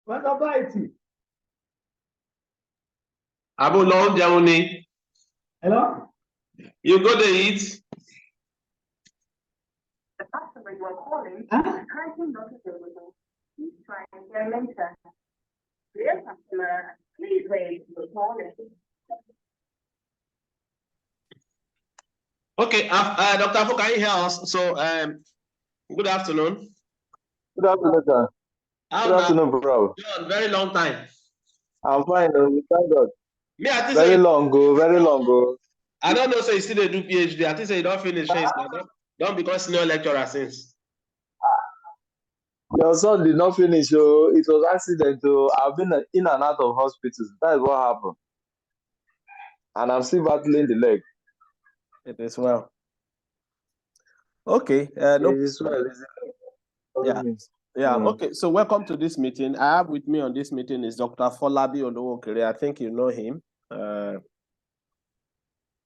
What about it? Abu long journey. Hello? You go to eat. The customer you are calling is currently not available. Please try again later. Dear customer, please wait for the call. Okay, Dr. Afu, can you hear us? So, good afternoon. Good afternoon, sir. Good afternoon, bro. John, very long time. I'm fine. Thank God. Me, I think very long ago. I don't know, so you still do PhD. I think so you don't finish. Don't become senior lecturer since. Your son did not finish. So it was accident. I've been in and out of hospitals. That is what happened. And I'm still battling the leg. It is well. Okay. No. It is well. Yeah. Yeah. Okay. So welcome to this meeting. I have with me on this meeting is Dr. Folabi Olowokere. I think you know him.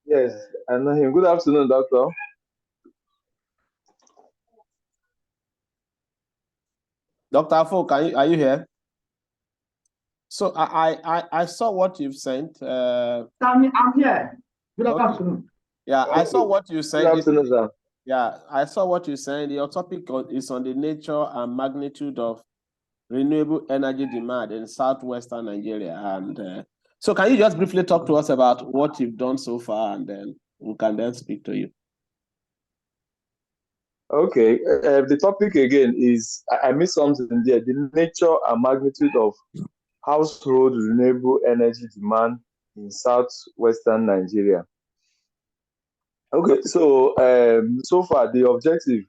Yes, I know him. Good afternoon, doctor. Dr. Afo, are you here? So I saw what you've sent. I'm here. Good afternoon. Yeah, I saw what you sent. Good afternoon, sir. Yeah, I saw what you said. Your topic is on the nature and magnitude of renewable energy demand in southwestern Nigeria. And so can you just briefly talk to us about what you've done so far, and then we can then speak to you. Okay, the topic again is, I missed something there, the nature and magnitude of household renewable energy demand in southwestern Nigeria. Okay, so so far the objective,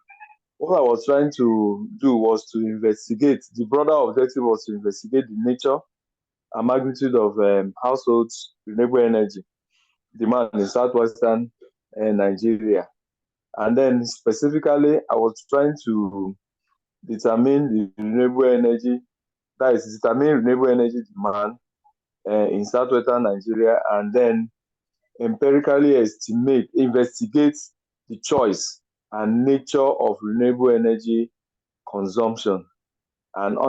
what I was trying to do was to investigate, the broader objective was to investigate the nature and magnitude of household renewable energy demand in southwestern Nigeria. And then specifically, I was trying to determine the renewable energy, that is, determine renewable energy demand in southwestern Nigeria, and then empirically investigate the choice and nature of renewable energy consumption and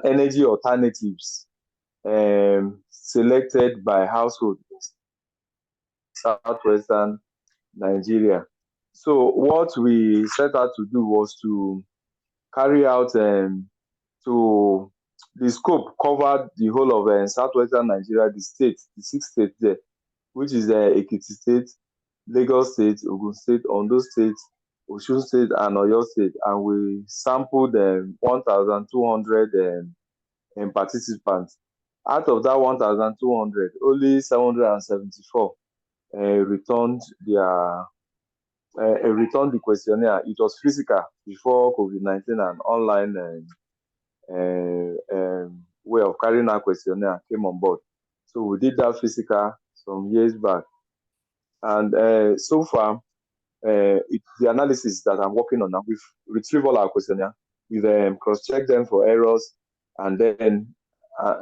energy alternatives selected by households in southwestern Nigeria. So what we set out to do was to carry out the scope covered the whole of southwestern Nigeria, the 6 states there, which is Ekiti State, Lagos State, Ogun State, Ondo State, Osun State, and Oyo State. And we sampled 1,200 participants. Out of that 1,200, only 774 returned the questionnaire. It was physical before COVID-19 and online way of carrying out questionnaire came on board. So we did that physical some years back. And so far, the analysis that I'm working on now, we've retrieved all our questionnaire, we've cross-checked them for errors, and then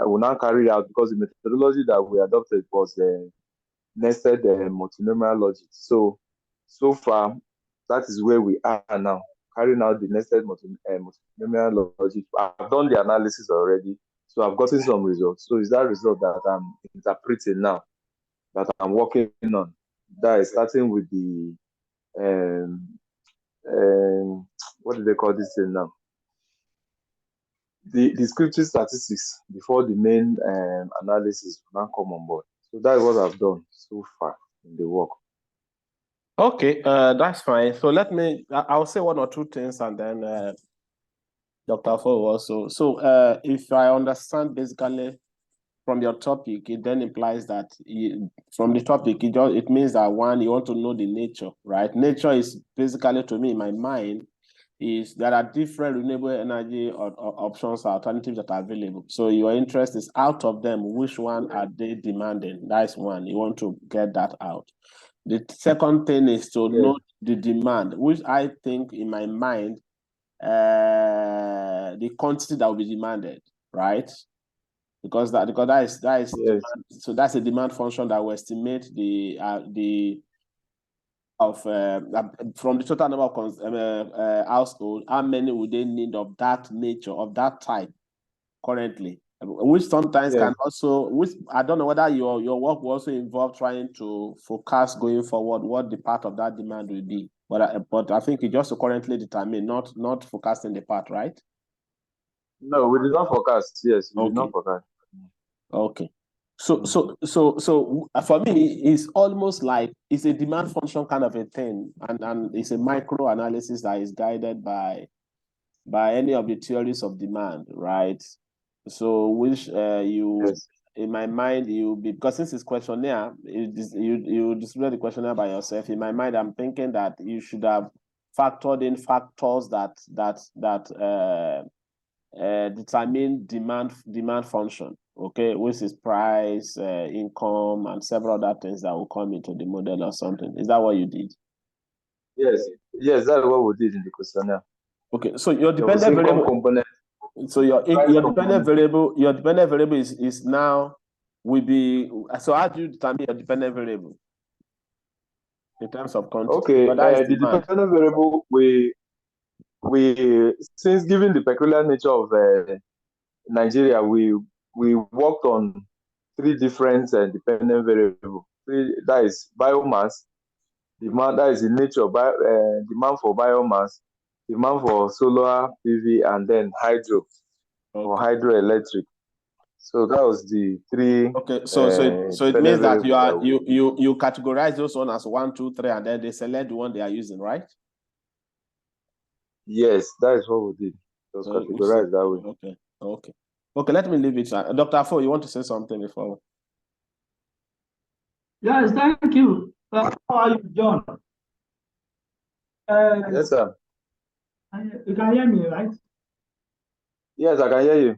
we now carry out, because the methodology that we adopted was nested multinomial logic. So far, that is where we are now, carrying out the nested multinomial logic. I've done the analysis already, so I've gotten some results. So it's that result that I'm interpreting now, that I'm working on. That is starting with the what do they call this thing now? The descriptive statistics before the main analysis will now come on board. So that is what I've done so far in the work. Okay, that's fine. So I'll say one or two things, and then Dr. Fo also. So if I understand basically from your topic, it then implies that from the topic, it means that one, you want to know the nature, right? Nature is basically, to me, in my mind, is there are different renewable energy options or alternatives that are available. So your interest is, out of them, which one are they demanding? That's one. You want to get that out. The second thing is to know the demand, which I think in my mind, the quantity that will be demanded, right? Because that is yes. Demand. So that's a demand function that will estimate from the total number of households, how many would they need of that nature, of that type currently, which sometimes Yes. can also, which I don't know whether your work will also involve trying to forecast going forward what the part of that demand will be. But I think you just to currently determine, not forecasting the part, right? No, we did not forecast. Yes, we did not Okay. forecast. Okay. So for me, it's almost like it's a demand function kind of a thing, and it's a micro analysis that is guided by any of the theories of demand, right? So which you Yes. in my mind you because since it's questionnaire, you distribute the questionnaire by yourself. In my mind, I'm thinking that you should have factored in factors that determine demand function, okay, which is price, income, and several other things that will come into the model or something. Is that what you did? Yes. Yes, that's what we did in the questionnaire. Okay, so your There was dependent income variable. component. So your Price dependent component. variable is now will be. So how do you determine your dependent variable in terms of quantity? Okay, But that is the demand. dependent variable, we since given the peculiar nature of Nigeria, we worked on three different dependent variables. That is biomass, demand, that is the nature, demand for biomass, demand for solar PV, and then hydro or Okay. hydroelectric. So that was the three. Okay. So it means that you categorize those one as 1, 2, 3, and then they select the one they are using, right? Yes, that is what we did. It was categorized that way. Okay. Okay. Let me leave it. Dr. Afo, you want to say something before? Yes, thank you. How are you, John? Yes, sir. You can hear me, right? Yes, I can hear you.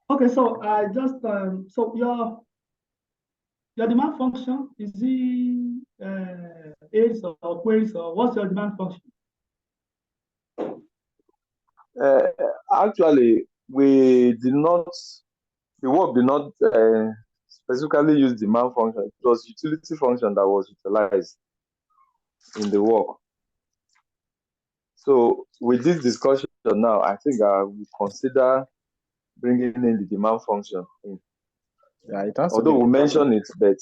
Okay, so I just so your demand function is it aids or queries or what's your demand function? Actually, the work did not specifically use demand function. It was utility function that was utilized in the work. So with this discussion now, I think I will consider bringing in the demand function in. Yeah, it has Although to be. we mentioned it, but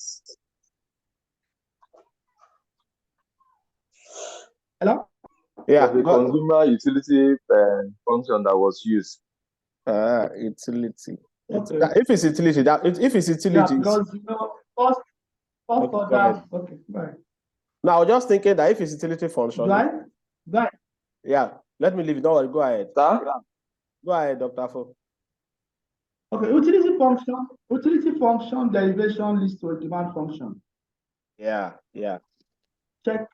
Hello? Yeah, the consumer utility function that was used. Utility. Okay. If it's utility, if it's utility, Yeah, because first order. Okay, right. Now, I was just thinking that if it's utility function, Right. yeah. Let me leave it. Don't worry. Go ahead. Sir? Go ahead, Dr. Fo. Okay, utility function derivation leads to a demand function. Yeah. Check.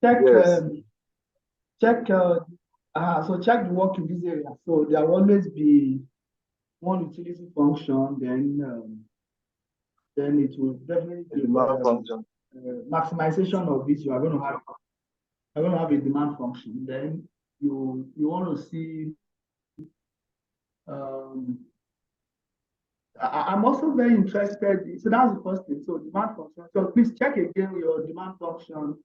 Yes. So check the work in this area. So there will always be one utility function, then it will definitely be Demand function. maximization of this. You are going to have a demand function. Then you want to see. I'm also very interested. So that's the first thing. So demand function. So please check again your demand function.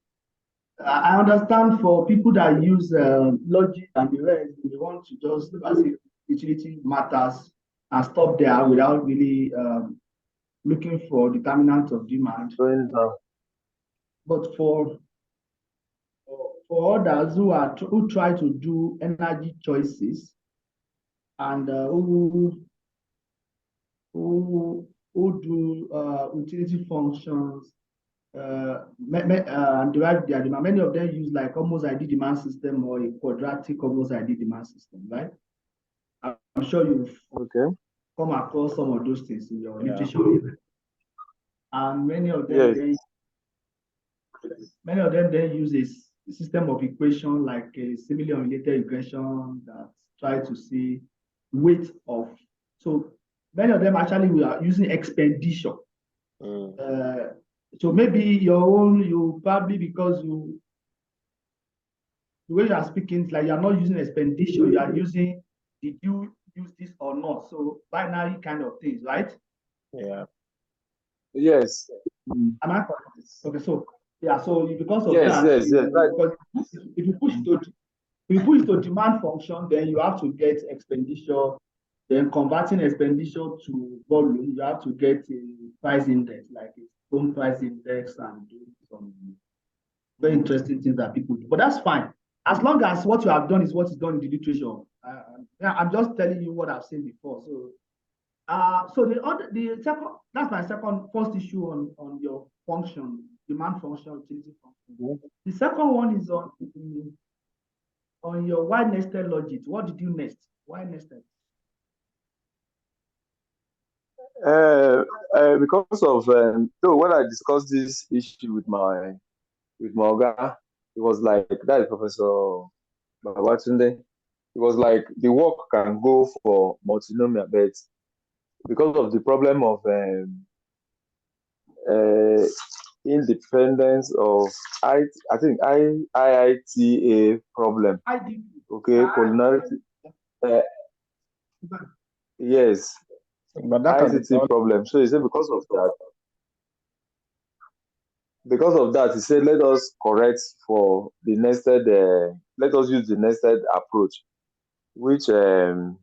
I understand for people that use logic and the rest, they want to just as if utility matters and stop there without really looking for determinants of demand. But for others who try to do energy choices and who do utility functions and derive their demand. Many of them use like almost ID demand system or a quadratic almost ID demand system, right? I'm sure you've come across some of those things in your literature. And many of them then use a system of equation like a similarly unrelated equation that try to see weight of. So many of them actually we are using expenditure. So maybe you probably because the way you are speaking, it's like you are not using expenditure, you are using did you use this or not? So binary kind of things, right? Yeah. Yes. Am I correct? Okay, so yeah, so because of yes, that, yes. If you push to demand function, then you have to get expenditure Then converting expenditure to volume, you have to get a price index, like a home price index, and do some very interesting things that people do. But that's fine. As long as what you have done is what is done in the literature. I'm just telling you what I've seen before. So the second, that's my first issue on your function, demand function, utility function. The second one is on your why nested logic. What did you nest? Why nested? Because of so when I discussed this issue with my Oga, it was like that is Professor Babatunde. It was like the work can go for multinomial, but because of the problem of independence of I think IITA problem. Okay, collinearity. Yes, But that can be ICT done. problem. So he said because of that, he said let us correct for the nested. Let us use the nested approach, which was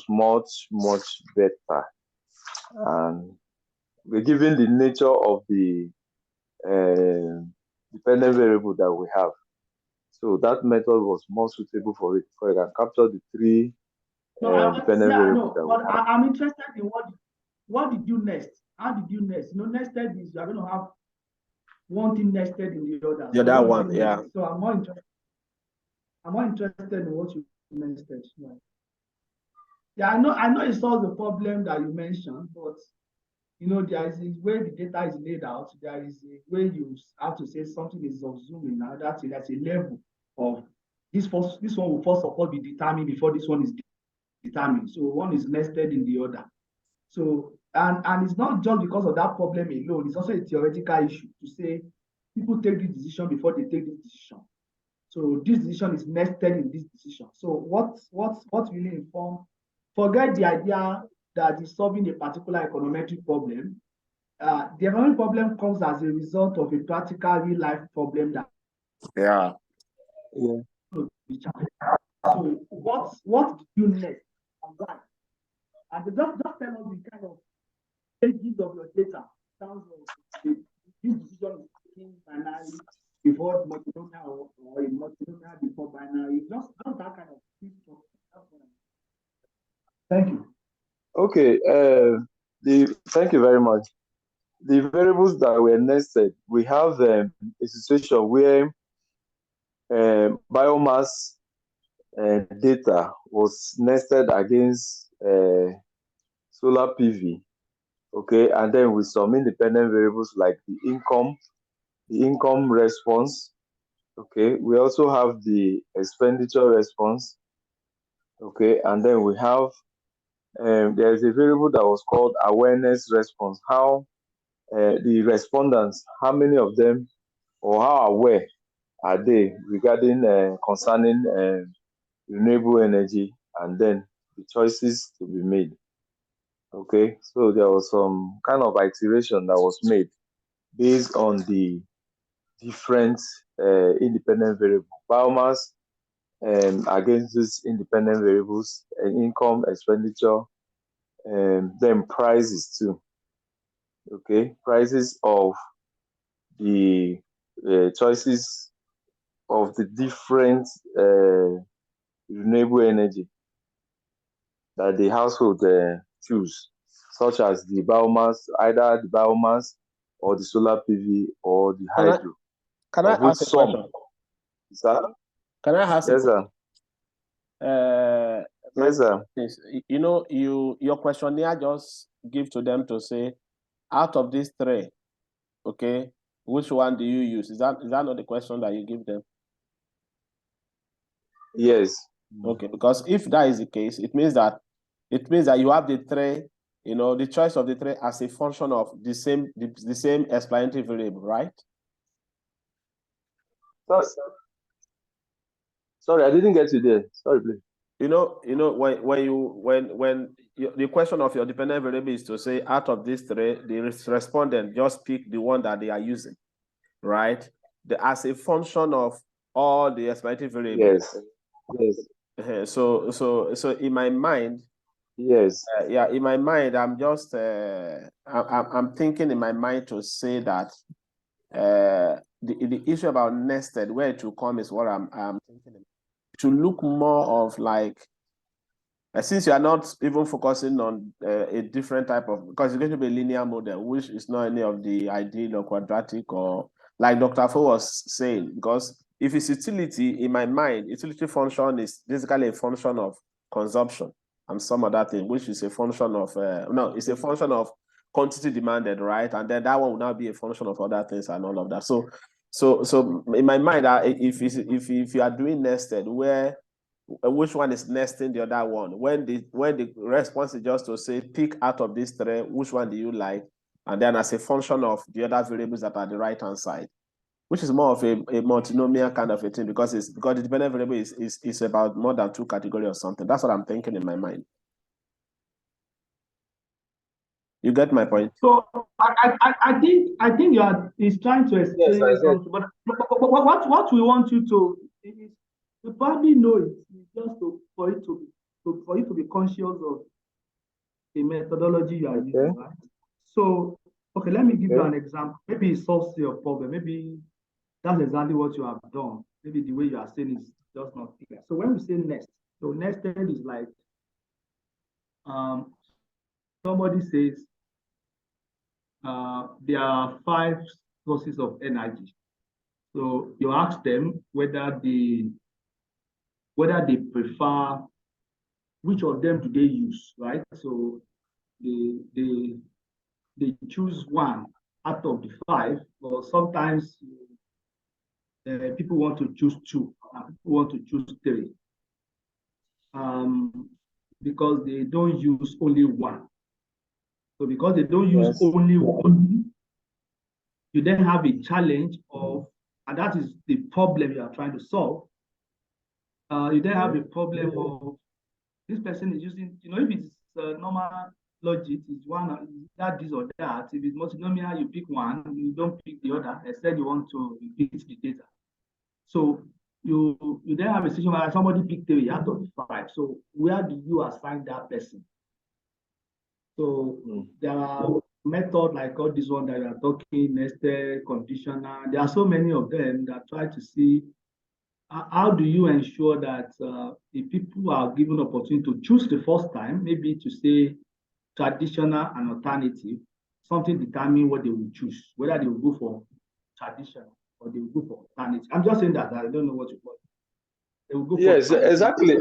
much better, and given the nature of the dependent variable that we have. So that method was more suitable for it, because it can capture the three dependent variables that we have. I'm interested in what did you nest? How did you nest? Nested is you are going to have one thing nested in the other. The other one, yeah. So I'm more interested in what you nested. Yeah, I know it solves the problem that you mentioned, but there is a way the data is laid out. There is a way you have to say something is subsuming. Now that's a level of this one will first of all be determined before this one is determined. So one is nested in the other. So and it's not just because of that problem alone. It's also a theoretical issue to say people take this decision before they take this decision. So this decision is nested in this decision. So what really inform? Forget the idea that is solving a particular econometric problem. The economic problem comes as a result of a practical real life problem that Yeah. So what do you nest and why? And just tell us the kind of stages of your data. Sounds like this decision is taken binary before multinomial or a multinomial before binary. Just that kind of thing. Thank you. Okay. Thank you very much. The variables that were nested, we have a situation where biomass data was nested against solar PV. Okay, and then with some independent variables like the income response. Okay, we also have the expenditure response. Okay, and then we have there is a variable that was called awareness response. How the respondents, how many of them, or how aware are they regarding concerning renewable energy, and then the choices to be made. Okay, so there was some kind of iteration that was made based on the different independent variables, biomass against these independent variables, income, expenditure, then prices too. Okay, prices of the choices of the different renewable energy that the household choose, such as the biomass, either the biomass or the solar PV or the hydro. Can I ask a question? Sir? Can I ask Yes, a sir. Yes, sir. Your questionnaire just give to them to say, out of these three, okay, which one do you use? Is that not the question that you give them? Yes. Okay, because if that is the case, it means that you have the three, the choice of the three as a function of the same explanatory variable, right? Sorry, I didn't get you there. Sorry, please. When the question of your dependent variable is to say, out of these three, the respondent just pick the one that they are using, right? As a function of all the explanatory variables. Yes. So in my mind, Yes. yeah, in my mind, I'm just I'm thinking in my mind to say that the issue about nested, where it will come, is what I'm thinking. To look more of like, since you are not even focusing on a different type of, because it's going to be a linear model, which is not any of the ideal or quadratic, or like Dr. Fo was saying, because if it's utility, in my mind, utility function is basically a function of consumption and some other thing, which is a function of, no, it's a function of quantity demanded, right? And then that one will now be a function of other things and all of that. So in my mind, if you are doing nested, where which one is nesting the other one? When the response is just to say, pick out of these three, which one do you like? And then as a function of the other variables that are the right-hand side, which is more of a multinomial kind of a thing, because the dependent variable is about more than two categories or something. That's what I'm thinking in my mind. You get my point? So I think he's trying to explain something, but what we want you to is, you probably know it, it's just for you to be conscious of the methodology you are using, right? So, okay, let me give you an example. Maybe it solves your problem. Maybe that's exactly what you have done. Maybe the way you are saying is just not clear. So when we say nest, so nested is like somebody says there are 5 sources of energy. So you ask them whether they prefer, which of them do they use, right? So they choose one out of the 5, or sometimes people want to choose 2, people want to choose 3, because they don't use only one. So because they don't use only one, you then have a challenge of, and that is the problem you are trying to solve. You then have a problem of, this person is using, if it's normal logic, it's one, that, this or that. If it's multinomial, you pick one, you don't pick the other, instead you want to repeat the data. So you then have a situation where somebody picked 3 out of the 5. So where do you assign that person? So there are methods like all this one that you are talking, nested, conditional. There are so many of them that try to see how do you ensure that the people are given opportunity to choose the first time, maybe to say traditional and alternative, something determine what they will choose, whether they will go for traditional or they will go for alternative. I'm just saying that I don't know what you call it. They will go for exactly.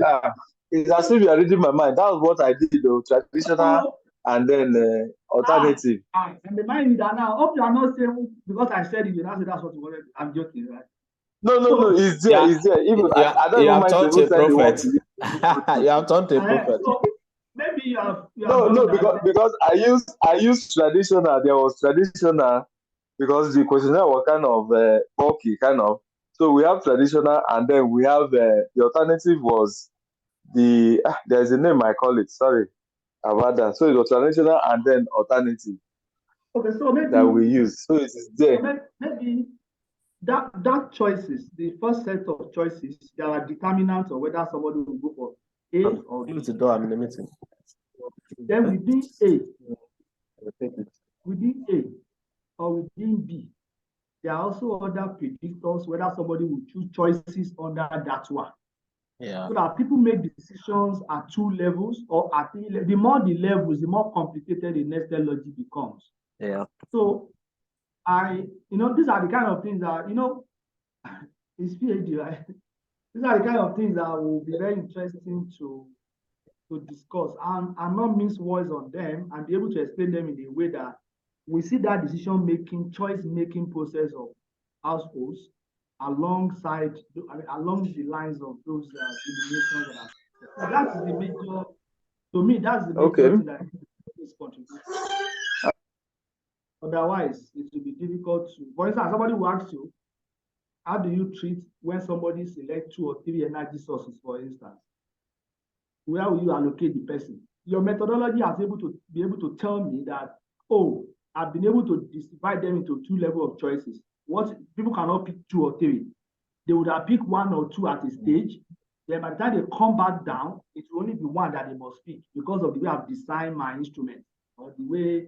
It's as if you are reading my mind. That was what I did, though. Traditional and then alternative. And remind me that now. I hope you are not saying because I said it, you now say that's what you wanted. I'm joking, right? No, it's there, it's there. Even I don't even mind to even send the one to you. You have turned to a prophet. So maybe you have No, because I used traditional. There was traditional because the questionnaire was kind of bulky, kind of. So we have traditional, and then we have the alternative was there's a name I call it. Sorry about that. So it was traditional and then alternative. Okay, so maybe that we use. So it is there. So maybe that choices, the first set of choices, there are determinants of whether somebody will go for A or B. Close the door, I'm in the meeting. Then within A or within B, there are also other predictors whether somebody will choose choices under that one. Yeah. So that people make decisions at 2 levels or at 3 levels. The more the levels, the more complicated the nested logic becomes. Yeah. So these are the kind of things that, it's PhD, right? These are the kind of things that will be very interesting to discuss and not mince words on them and be able to explain them in a way that we see that decision-making, choice-making process of households along the lines of those eliminations. So that is the major, to me, that's the major thing that is contributing. Otherwise, it will be difficult to, for instance, somebody will ask you, how do you treat when somebody selects 2 or 3 energy sources, for instance? Where will you allocate the person? Your methodology has be able to tell me that, oh, I've been able to divide them into 2 levels of choices. What people cannot pick 2 or 3. They would have picked 1 or 2 at a stage, Then by the time they come back down, it will only be one that they must pick because of the way I've designed my instrument or the way,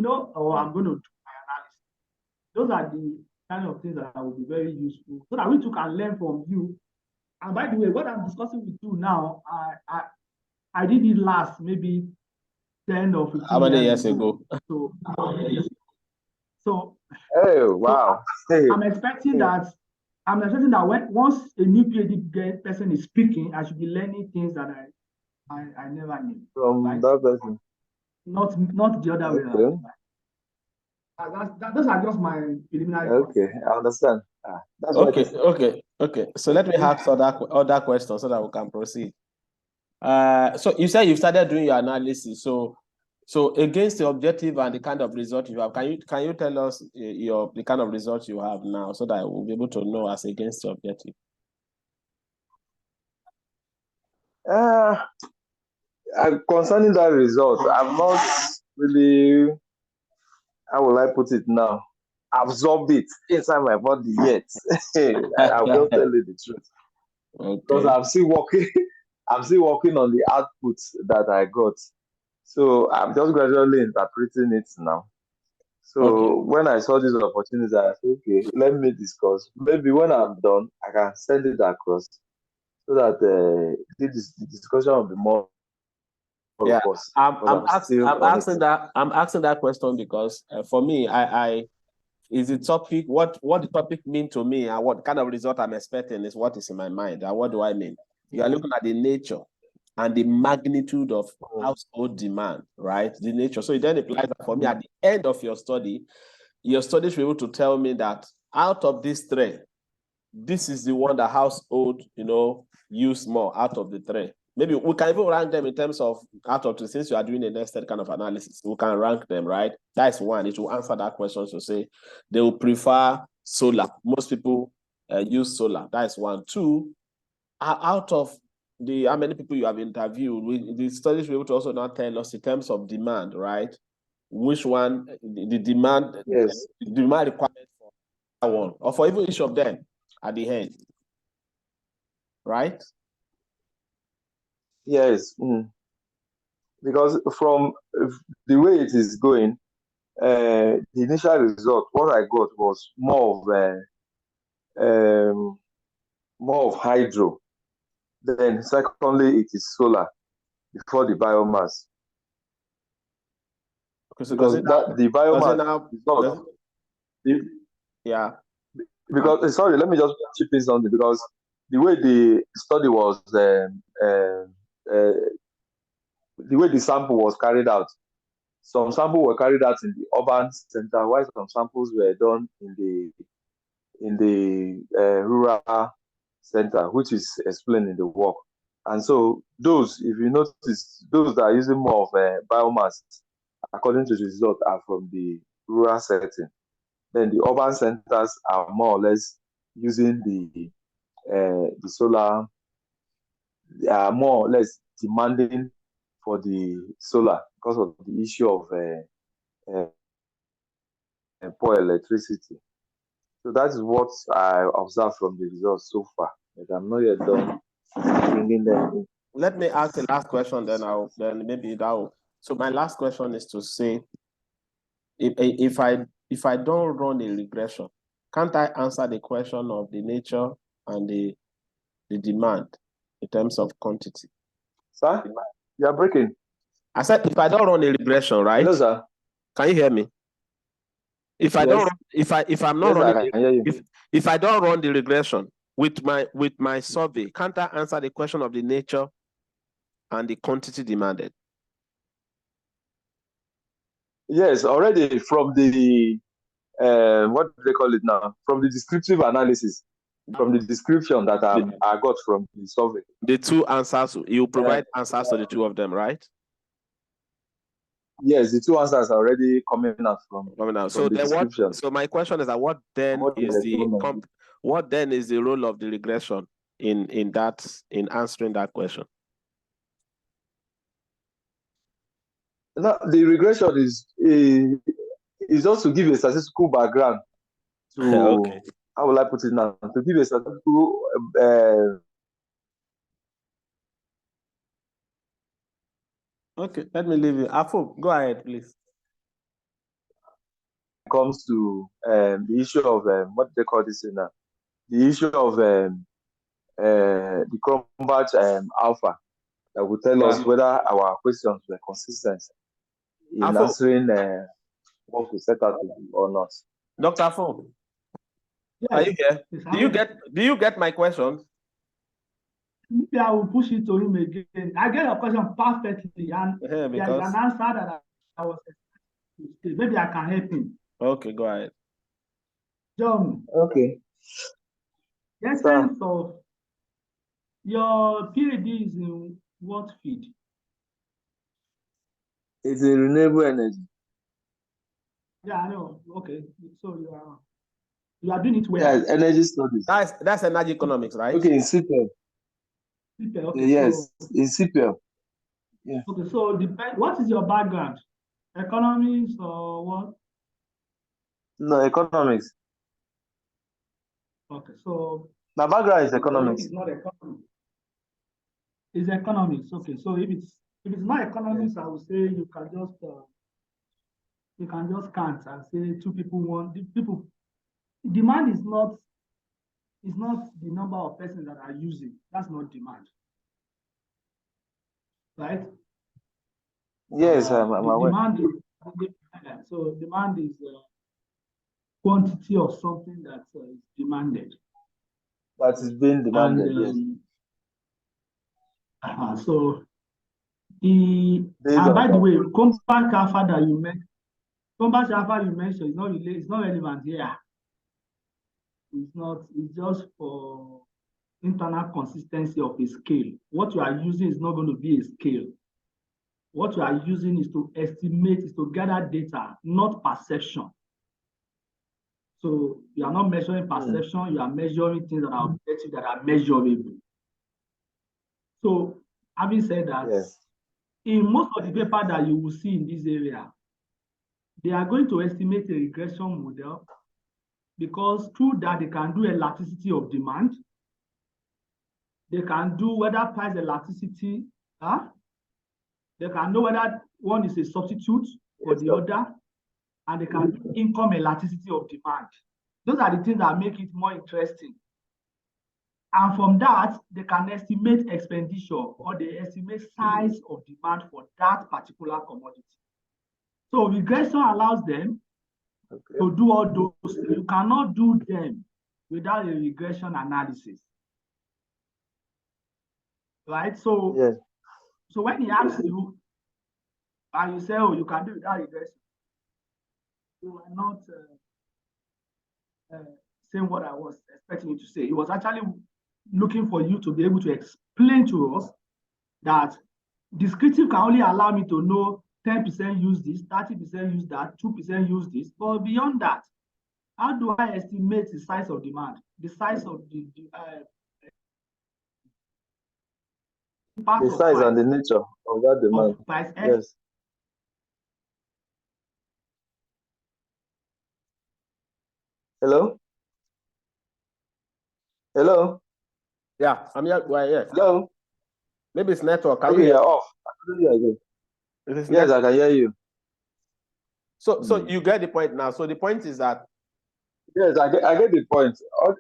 or I'm going to do my analysis. Those are the kind of things that will be very useful so that we too can learn from you. And by the way, what I'm discussing with you now, I did it last maybe 10 or 15 How many years ago? So, Oh, wow. Hey. I'm expecting that once a new PhD person is speaking, I should be learning things that I never knew. From right? that person. Not the other way around. Those are just my preliminary thoughts. Okay, I understand. That's Okay. So let me ask other questions so that we can proceed. So you said you've started doing your analysis. So against the objective and the kind of result you have, can you tell us the kind of results you have now so that we'll be able to know as against the objective? Concerning that result, I'm not really, how will I put it now, absorb it inside my body yet. I'll just tell you the truth. Okay. Because I'm still working on the output that I got. So I'm just gradually interpreting it now. So when I saw this opportunity, I said, okay, let me discuss. Maybe when I'm done, I can send it across so that the discussion will be more. Yeah, I'm asking that. that question because for me, I is the topic what the topic mean to me and what kind of result I'm expecting is what is in my mind. And what do I mean? You are looking at the nature and the magnitude of household demand, right? The nature. So it then applies that for me at the end of your studies will be able to tell me that out of these three, this is the one that household, use more out of the three. Maybe we can even rank them in terms of out of two, since you are doing a nested kind of analysis, we can rank them, right? That's one. It will answer that question. So say they will prefer solar. Most people use solar. That's one. Two, out of how many people you have interviewed, the studies will be able to also now tell us in terms of demand, right? Which one, the demand, yes, the demand requirement for that one, or for even each of them at the end, right? Yes. Because from the way it is going, the initial result, what I got was more of hydro. Then secondly, it is solar before the biomass. Okay, so because the biomass is not. Yeah. Because sorry, let me just chip in something, because the way the study was, the way the sample was carried out, some samples were carried out in the urban center, while some samples were done in the rural center, which is explained in the work. And so those, if you notice, those that are using more of biomass, according to the result, are from the rural setting. Then the urban centers are more or less using the solar. They are more or less demanding for the solar because of the issue of poor electricity. So that is what I observed from the results so far. But I'm not yet done bringing them in. Let me ask the last question, then maybe that will. So my last question is to say, if I don't run a regression, can't I answer the question of the nature and the demand in terms of quantity? Sir, you are breaking. I said if I don't run a regression, right? Hello, sir. Can you hear me? If I don't, if I'm not running, if I don't run the regression with my survey, can't I answer the question of the nature and the quantity demanded? Yes, already from the what do they call it now? From the descriptive analysis, from the description that I got from the survey. The two answers, you provide answers to the two of them, right? Yes, the two answers are already coming out from so the description. So my question is that what then is the role of the regression in answering that question? Now, the regression is just to give a statistical background to how will I put it now? To give a statistical Okay, let me leave you. Afo, go ahead, please. Comes to the issue of what they call this now, the issue of the Converge Alpha that will tell us whether our questions were consistent in Afo. answering what we set out to do or not. Dr. Afo, Yes. are you here? Yes, Do you get my questions? Maybe I will push it to him again. I get your question perfectly, and there is an answer that I was expecting to say. Maybe I can help him. Okay, go ahead. John. Okay. The essence of your PhD is in what field? It's a renewable energy. Yeah, I know. Okay, so you are doing it well. Yeah, energy studies. That's energy economics, right? Okay, in CPL. Okay, yes, so, in CPL. Yeah. Okay, so what is your background? Economics or what? No, economics. Okay, so my background is economics. It's not economics. It's economics. Okay, so if it's not economics, I would say you can just count and say two people want people. Demand is not the number of persons that are using. That's not demand, right? Yes, I'm aware. Demand is quantity of something that is demanded. That is being demanded. Yes. So by the way, Compact Alpha that you mentioned, is not relevant here. It's not. It's just for internal consistency of a scale. What you are using is not going to be a scale. What you are using is to estimate, is to gather data, not perception. So you are not measuring perception, you are measuring things that are objective, that are measurable. So having said that, yes, in most of the paper that you will see in this area, they are going to estimate a regression model, because through that they can do elasticity of demand. They can do whether price elasticity, they can know whether one is a substitute for the other, and they can do income elasticity of demand. Those are the things that make it more interesting. And from that, they can estimate expenditure, or they estimate size of demand for that particular commodity. So regression allows them to do all those things. You cannot do them without a regression analysis. Right? So, yes. So when he asks you, and you say, oh, you can do it without regression, you are not saying what I was expecting you to say. He was actually looking for you to be able to explain to us that descriptive can only allow me to know 10% use this, 30% use that, 2% use this. But beyond that, how do I estimate the size of demand, the size of the size and the nature of that demand? Of price X? Yes. Hello? Hello? Yeah, I'm here. Well, yes. Hello? Maybe it's network. Can okay, you're off. I can hear you again. Yes, I can hear you. So you get the point now. So the point is that. Yes, I get the point.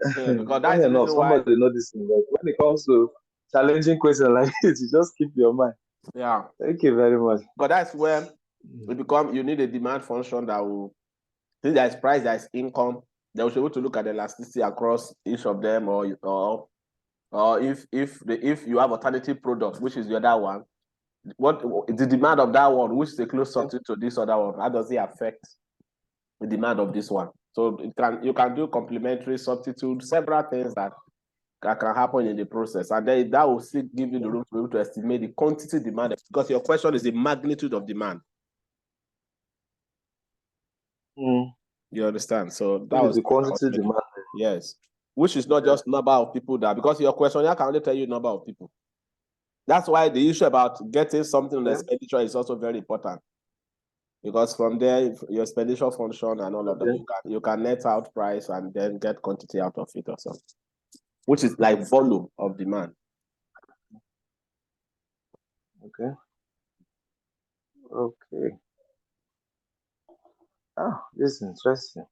Because that's the reason somebody know this thing. When it comes to challenging questions like this, you just keep your mind. Yeah. Thank you very much. But that's where you need a demand function that will, since there's price, there's income, they will be able to look at the elasticity across each of them, or if you have alternative products, which is the other one, what the demand of that one, which is a close substitute to this other one, how does it affect the demand of this one? So you can do complementary substitute, several things that can happen in the process, and then that will still give you the room to be able to estimate the quantity demanded, because your question is the magnitude of demand. You understand? So that was the quantity demand. Yes, which is not just number of people that, because your questionnaire can only tell you number of people. That's why the issue about getting something on the expenditure is also very important, because from there your expenditure function and all of that, you can net out price and then get quantity out of it or something, which is like volume of demand. Okay. This is interesting.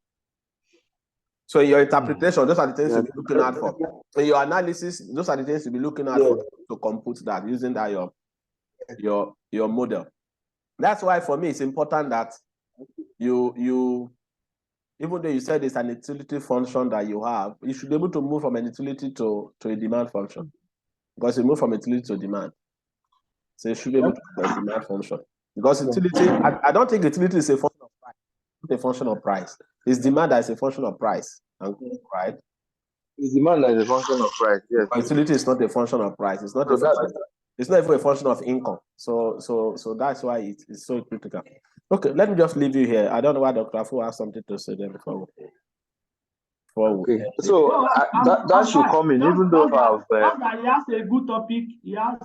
So in your interpretation, those are the things you'll be looking out for. In your analysis, those are the things you'll be looking at for to compute that, using that your model. That's why for me it's important that you even though you said it's an utility function that you have, you should be able to move from an utility to a demand function. Because you move from utility to demand. So you should be able to have a demand function. Because utility, I don't think utility is a function of price. It's a function of price. It's demand as a function of price. Right? It's demand as a function of price, yes. But utility is not a function of price. It's not a function, it's not even a function of income. So that's why it's so critical. Okay, let me just leave you here. I don't know why Dr. Afu has something to say then before okay. So that should come in, even though he has a good topic, he has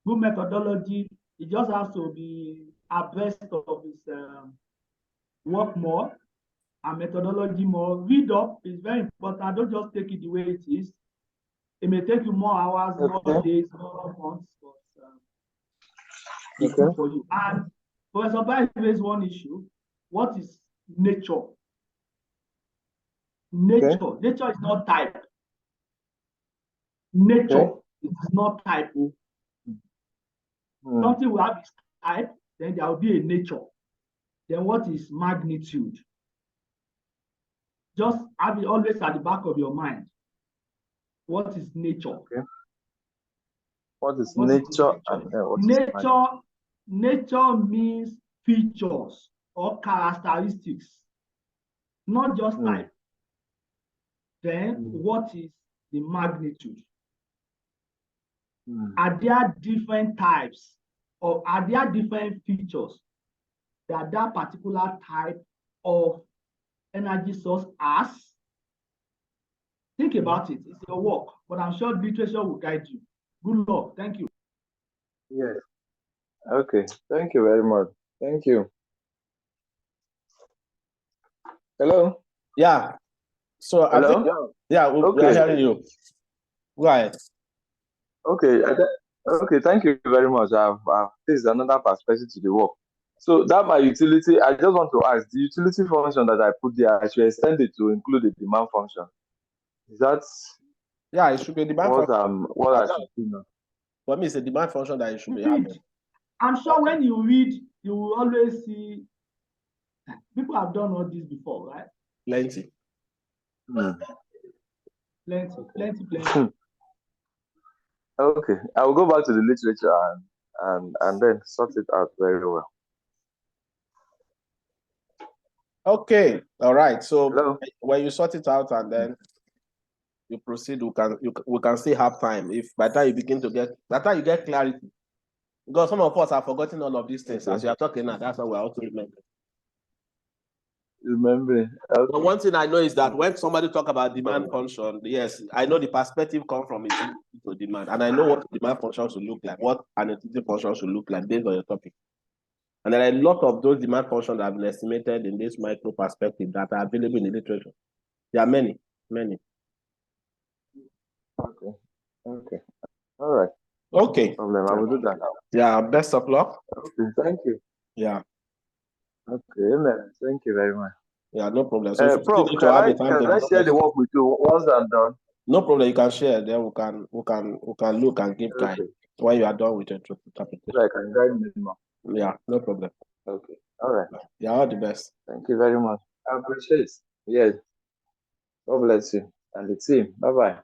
good methodology. He just has to be abreast of his work more and methodology more. Read up is very important. Don't just take it the way it is. It may take you more hours, more days, more months, but it's good for you. And Professor Bai raised one issue. What is nature? Nature. Nature is not type. Nature is not type. Something will have its type, then there will be a nature. Then what is magnitude? Just have it always at the back of your mind. What is nature? What is nature? Nature means features or characteristics, not just type. Then what is the magnitude? Are there different types or are there different features that that particular type of energy source has? Think about it. It's your work, but I'm sure literature will guide you. Good luck. Thank you. Yes. Okay. Thank you very much. Thank you. Hello? Yeah. So hello? I think, we are hearing you. Go ahead. Okay. Okay. Thank you very much. This is another perspective to the work. So that my utility, I just want to ask, the utility function that I put there, I should extend it to include the demand function. Is that? Yeah, it should be a demand function. What I should do now. For me, it's a demand function that you should be having. I'm sure when you read, you will always see people have done all this before, right? Plenty. Plenty. Okay, I will go back to the literature and then sort it out very well. Okay, all right. So hello? When you sort it out and then you proceed, we can still have time. If by the time you get clarity, because some of us have forgotten all of these things as you are talking now. That's why we're also remembering. Okay. But one thing I know is that when somebody talk about demand function, yes, I know the perspective comes from it to demand, and I know what demand function should look like, what an utility function should look like based on your topic. And there are a lot of those demand functions that have been estimated in this micro perspective that are available in the literature. There are many. Okay. All right. Okay. No problem. I will do that. Yeah, best of luck. Okay, thank you. Yeah. Okay, amen. Thank you very much. Yeah, no problem. So Prof, can I share the work with you once I'm done? No problem. You can share. Then we can look and give guide when you are done with your interpretation. So I can guide me more. Yeah, no problem. Okay. All right. Yeah, all the best. Thank you very much. I appreciate it. Yes. God bless you and the team. Bye-bye.